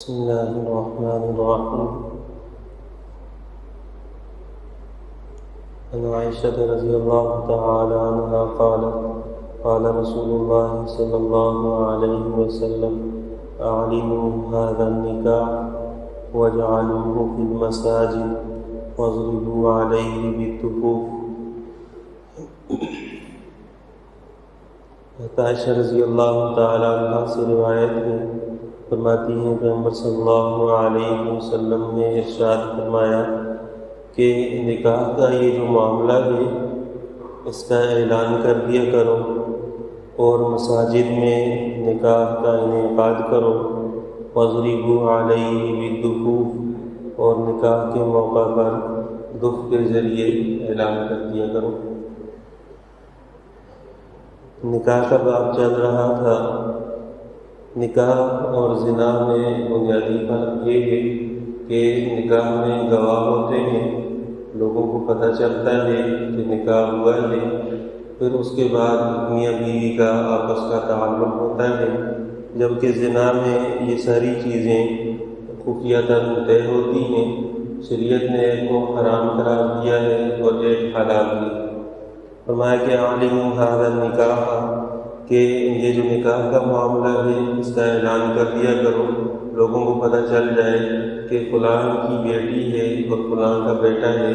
بسم الله الرحمن الرحيم. عن عائشة رضي الله تعالى عنها قالت قال رسول الله صلى الله عليه وسلم أعلنوا هذا النكاح واجعلوه في المساجد واضربوا عليه بالطفوف. عائشہ رضی اللہ تعالیٰ عنہ سے روایت ہے، فرماتی ہیں پیغمبر صلی اللہ علیہ وسلم نے ارشاد فرمایا کہ نکاح کا یہ جو معاملہ ہے اس کا اعلان کر دیا کرو اور مساجد میں نکاح کا انعقاد کرو، وَاضْرِبُوا عَلَيْهِ بِالدُّفُوفِ، اور نکاح کے موقع پر دف کے ذریعے اعلان کر دیا کرو۔ نکاح کا باب چل رہا تھا۔ نکاح اور زنا میں بنیادی فرق یہ ہے کہ نکاح میں گواہ ہوتے ہیں، لوگوں کو پتہ چلتا ہے کہ نکاح ہوا ہے، پھر اس کے بعد میاں بیوی کا آپس کا تعلق ہوتا ہے، جبکہ زنا میں یہ ساری چیزیں خفیہ طے ہوتی ہیں۔ شریعت نے ایک کو حرام قرار دیا ہے اور ایک حلال ہے۔ فرمایا کہ عالموا ھذا النکاح، کہ یہ جو نکاح کا معاملہ ہے اس کا اعلان کر دیا کرو، لوگوں کو پتہ چل جائے کہ فلاں کی بیٹی ہے اور فلاں کا بیٹا ہے،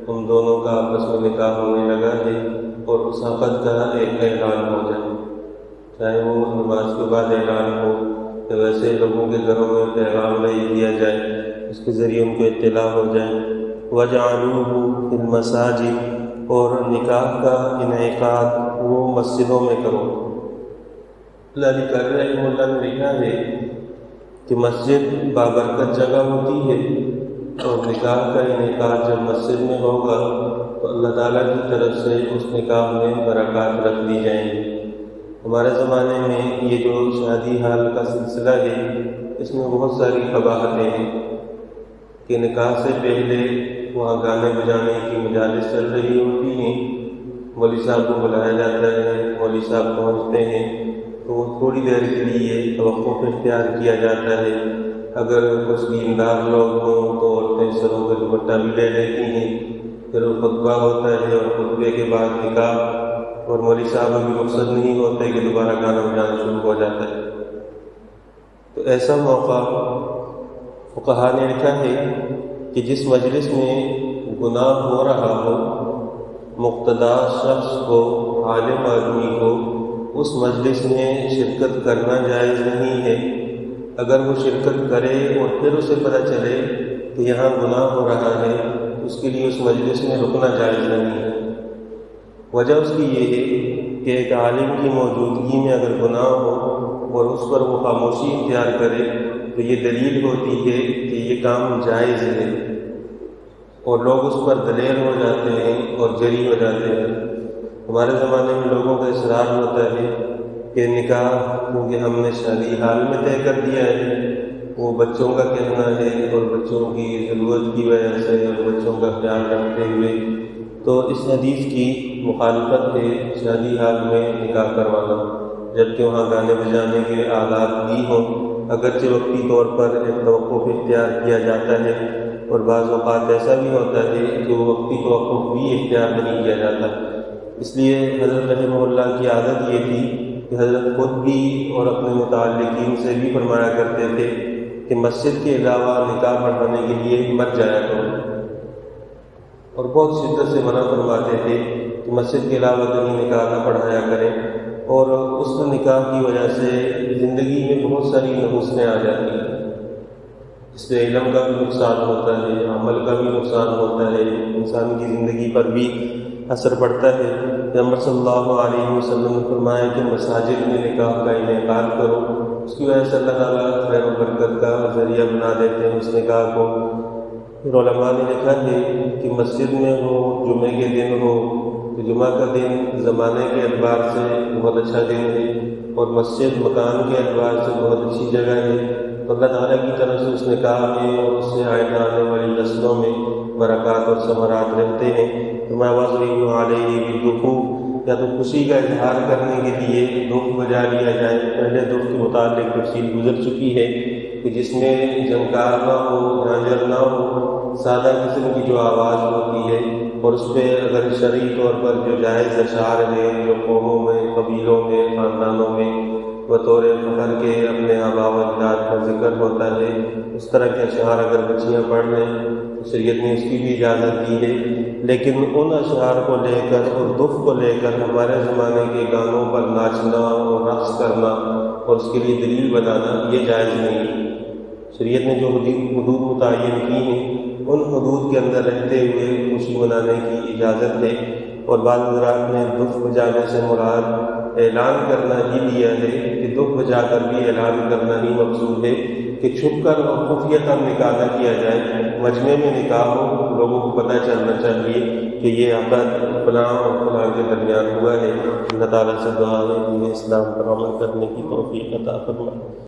ان دونوں کا آپس میں نکاح ہونے لگا ہے، اور اس عقد کا ایک اعلان ہو جائے، چاہے وہ نماز کے بعد اعلان ہو یا ویسے لوگوں کے گھروں میں پیغام لے دیا جائے، اس کے ذریعے ان کو اطلاع ہو جائے۔ وَجَعَلُوهُ فِي الْمَسَاجِدِ، اور نکاح کا انعقاد وہ مسجدوں میں کرو۔ اللہ رحمہ اللہ نے لکھا ہے کہ مسجد بابرکت جگہ ہوتی ہے، اور نکاح کا انعقاد جب مسجد میں ہوگا تو اللہ تعالیٰ کی طرف سے اس نکاح میں برکات رکھ دی جائیں گی۔ ہمارے زمانے میں یہ جو شادی حال کا سلسلہ ہے اس میں بہت ساری قباحتیں ہیں کہ نکاح سے پہلے وہاں گانے بجانے کی مجالس چل رہی ہوتی ہیں، مولوی صاحب کو بلایا جاتا ہے، مولوی صاحب پہنچتے ہیں تو وہ تھوڑی دیر کے لیے توقف اختیار کیا جاتا ہے۔ اگر کچھ دیندار لوگ ہوں تو عورتیں سروں کا دوپٹہ بھی لے لیتی ہیں، پھر وہ خطبہ ہوتا ہے اور خطبے کے بعد نکاح، اور مولوی صاحب ابھی رخصت نہیں ہوتے کہ دوبارہ گانا بجانا شروع ہو جاتا ہے۔ تو ایسا موقع فقہا نے لکھا ہے کہ جس مجلس میں گناہ ہو رہا ہو، مقتدا شخص کو، عالم آدمی کو اس مجلس میں شرکت کرنا جائز نہیں ہے۔ اگر وہ شرکت کرے اور پھر اسے پتہ چلے کہ یہاں گناہ ہو رہا ہے تو اس کے لیے اس مجلس میں رکنا جائز نہیں ہے۔ وجہ اس کی یہ ہے کہ ایک عالم کی موجودگی میں اگر گناہ ہو اور اس پر وہ خاموشی اختیار کرے تو یہ دلیل ہوتی ہے کہ یہ کام جائز ہے، اور لوگ اس پر دلیر ہو جاتے ہیں اور جری ہو جاتے ہیں۔ ہمارے زمانے میں لوگوں کا اصرار ہوتا ہے کہ نکاح کیونکہ ہم نے شادی حال میں طے کر دیا ہے، وہ بچوں کا کہنا ہے اور بچوں کی ضرورت کی وجہ سے اور بچوں کا خیال رکھتے ہوئے، تو اس حدیث کی مخالفت ہے شادی حال میں نکاح کروانا، جبکہ وہاں گانے بجانے کے آلات بھی ہوں، اگرچہ وقتی طور پر ایک توقف اختیار کیا جاتا ہے، اور بعض اوقات ایسا بھی ہوتا ہے کہ وہ وقتی توقف بھی اختیار نہیں کیا جاتا۔ اس لیے حضرت رحمہ اللہ کی عادت یہ تھی کہ حضرت خود بھی اور اپنے متعلقین سے بھی فرمایا کرتے تھے کہ مسجد کے علاوہ نکاح پڑھانے کے لیے مت جایا کرو، اور بہت شدت سے منع فرماتے تھے کہ مسجد کے علاوہ کہیں نکاح نہ پڑھایا کریں، اور اس نکاح کی وجہ سے زندگی میں بہت ساری نحوستیں آ جاتی ہیں۔ اس سے علم کا بھی نقصان ہوتا ہے، عمل کا بھی نقصان ہوتا ہے، انسان کی زندگی پر بھی اثر پڑتا ہے۔ پیغمبر صلی اللہ علیہ وسلم نے فرمایا کہ مساجد میں نکاح کا انعقاد کرو، اس کی وجہ سے اللہ تعالیٰ خیر و برکت کا ذریعہ بنا دیتے ہیں اس نکاح کو۔ پھر علماء نے لکھا ہے کہ مسجد میں ہو، جمعے کے دن ہو، تو جمعہ کا دن زمانے کے اعتبار سے بہت اچھا دن ہے، اور مسجد مکان کے اعتبار سے بہت اچھی جگہ ہے، تو اللہ تعالیٰ کی طرف سے اس نکاح میں اور اس سے آئندہ آنے والی نسلوں میں برکات اور ثمرات رہتے ہیں۔ تو میں وَاضْرِبُوا عَلَيْهِ بِالدُّفُوفِ، یا تو خوشی کا اظہار کرنے کے لیے دف بجا لیا جائے۔ پہلے دف کے متعلق تفصیل گزر چکی ہے کہ جس میں جھنکار نہ ہو، جھانجھر نہ ہو، سادہ قسم کی جو آواز ہوتی ہے، اور اس پہ اگر شرعی طور پر جو جائز اشعار ہیں جو قوموں میں، قبیلوں میں، خاندانوں میں بطور فخر کے اپنے آباء و اجداد کا ذکر ہوتا ہے، اس طرح کے اشعار اگر بچیاں پڑھ لیں تو شریعت نے اس کی بھی اجازت دی ہے، لیکن ان اشعار کو لے کر اور دف کو لے کر ہمارے زمانے کے گانوں پر ناچنا اور رقص کرنا اور اس کے لیے دلیل بنانا یہ جائز نہیں۔ شریعت نے جو حدود متعین کی ہیں ان حدود کے اندر رہتے ہوئے خوشی منانے کی اجازت ہے، اور بعض حضرات نے دف بجانے سے مراد اعلان کرنا ہی لیا ہے کہ دف بجا کر بھی اعلان کرنا ہی مقصود ہے کہ چھپ کر اور خفیہ نکاح نہ کیا جائے، مجمع میں نکاح ہو، لوگوں کو پتہ چلنا چاہیے کہ یہ عقد فلاں اور فلاں کے درمیان ہوا ہے۔ اللہ تعالیٰ سے دعا ہے کہ اسلام پر عمل کرنے کی توفیق عطا فرمائے۔